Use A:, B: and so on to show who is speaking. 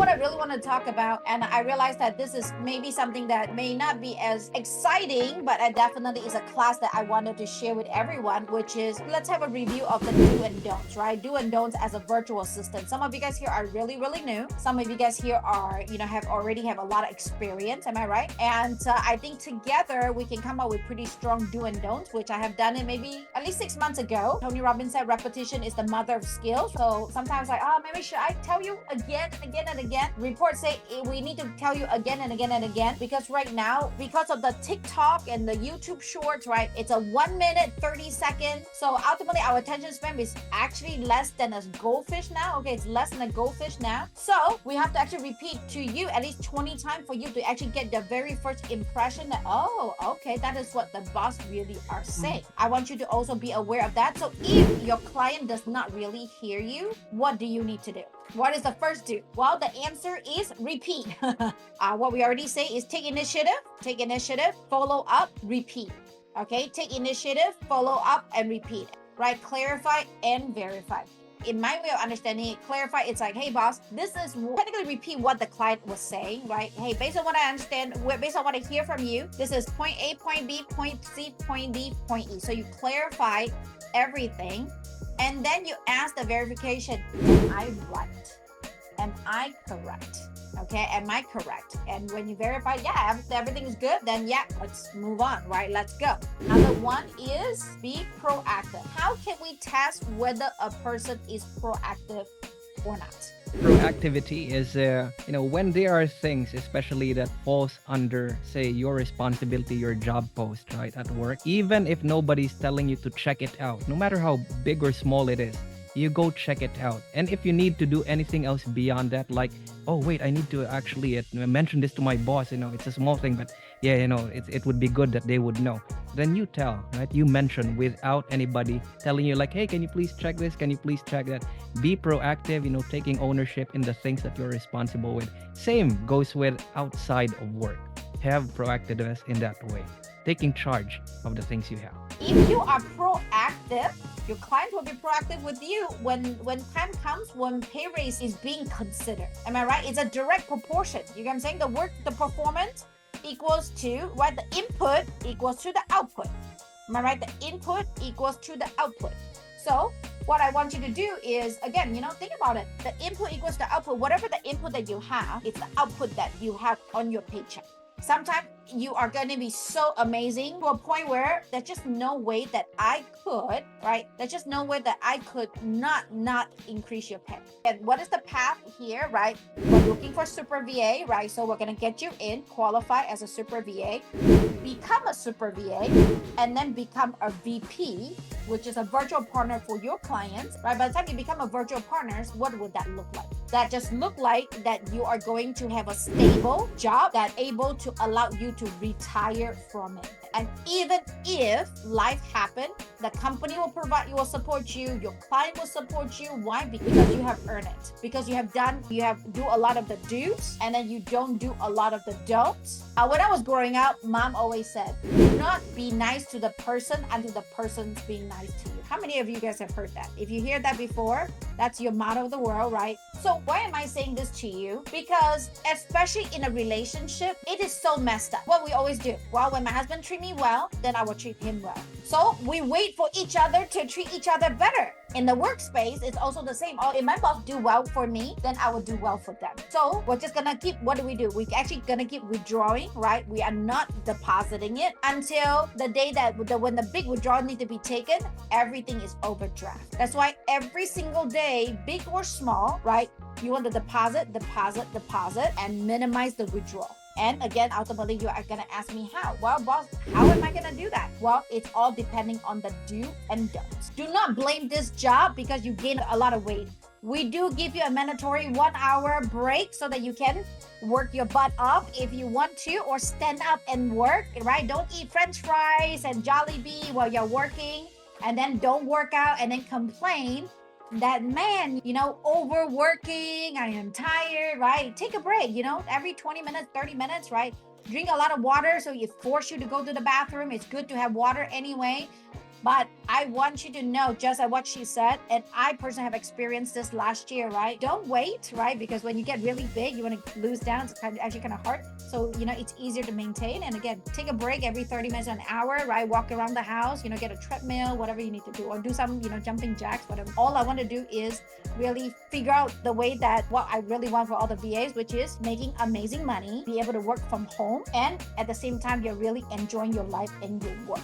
A: what I really want to talk about, and I realized that this is maybe something that may not be as exciting, but it definitely is a class that I wanted to share with everyone, which is let's have a review of the do and don'ts, right? Do and don'ts as a virtual assistant. Some of you guys here are really, really new. Some of you guys here are, have a lot of experience. Am I right? And I think together we can come up with pretty strong do and don'ts, which I have done it maybe at least 6 months ago. Tony Robbins said repetition is the mother of skills. So sometimes maybe should I tell you again and again and again? Reports say we need to tell you again and again and again, because right now, because of the TikTok and the YouTube shorts, right? It's a 1 minute, 30 second. So ultimately our attention span is actually less than a goldfish now. Okay, it's less than a goldfish now. So we have to actually repeat to you at least 20 times for you to actually get the very first impression that, oh, okay, that is what the boss really are saying. I want you to also be aware of that. So if your client does not really hear you, what do you need to do? What is the first do? Well, the answer is repeat. What we already say is take initiative, follow up, repeat. Okay, take initiative, follow up, and repeat. Right? Clarify and verify. In my way of understanding it, clarify, it's like, hey boss, this is technically repeat what the client was saying, right? Hey, based on what I understand, based on what I hear from you, this is point A, point B, point C, point D, point E. So you clarify everything, and then you ask the verification, am I right? Am I correct? Okay, am I correct? And when you verify, yeah, everything is good, then yeah, let's move on, right? Let's go. Another one is be proactive. How can we test whether a person is proactive or not?
B: Proactivity is when there are things especially that falls under, say, your responsibility, your job post, right, at work, even if nobody's telling you to check it out, no matter how big or small it is, you go check it out. And if you need to do anything else beyond that, like, oh wait, I need to actually mention this to my boss, it's a small thing, but yeah, it would be good that they would know, then you tell, right? You mention without anybody telling you, like, hey, can you please check this, can you please check that? Be proactive, taking ownership in the things that you're responsible with. Same goes with outside of work. Have proactiveness in that way, taking charge of the things you have.
A: If you are proactive, your client will be proactive with you when time comes, when pay raise is being considered. Am I right? It's a direct proportion. You get what I'm saying? The performance equals to, right? The input equals to the output. Am I right? The input equals to the output. So what I want you to do is, again, think about it. The input equals the output. Whatever the input that you have, it's the output that you have on your paycheck. Sometimes you are going to be so amazing to a point where there's just no way that I could, right? There's just no way that I could not increase your pay. And what is the path here, right? We're looking for super VA, right? So we're going to get you in, qualify as a super VA, become a super VA, and then become a VP, which is a virtual partner for your clients, right? By the time you become a virtual partner, what would that look like? That just look like that you are going to have a stable job that able to allow you to retire from it. And even if life happened, the company will support you, your client will support you. Why? Because you have earned it. Because you have do a lot of the do's, and then you don't do a lot of the don'ts. When I was growing up, mom always said, do not be nice to the person until the person's being nice to you. How many of you guys have heard that? If you hear that before, that's your motto of the world, right? So why am I saying this to you? Because especially in a relationship, it is so messed up. What we always do, well, when my husband treats me well, then I will treat him well. So we wait for each other to treat each other better. In the workspace, it's also the same. If my boss do well for me, then I will do well for them. So we're just gonna keep, what do? We're actually gonna keep withdrawing, right? We are not depositing it until the day that when the big withdrawal needs to be taken, everything is overdraft. That's why every single day, big or small, right? You want to deposit, and minimize the withdrawal. And again, ultimately, you are going to ask me how. Well, boss, how am I going to do that? Well, it's all depending on the do and don'ts. Do not blame this job because you gained a lot of weight. We do give you a mandatory 1 hour break so that you can work your butt off if you want to, or stand up and work, right? Don't eat French fries and Jollibee while you're working, and then don't work out and then complain that, man, overworking, I am tired, right? Take a break, every 20 minutes, 30 minutes, right? Drink a lot of water. So it force you to go to the bathroom. It's good to have water anyway. But I want you to know, just like what she said, and I personally have experienced this last year, right? Don't wait, right? Because when you get really big, you want to lose down. It's actually kind of hard. So, it's easier to maintain. And again, take a break every 30 minutes, an hour, right? Walk around the house, get a treadmill, whatever you need to do, or do some, jumping jacks, whatever. All I want to do is really figure out the way that what I really want for all the VAs, which is making amazing money, be able to work from home, and at the same time, you're really enjoying your life and your work.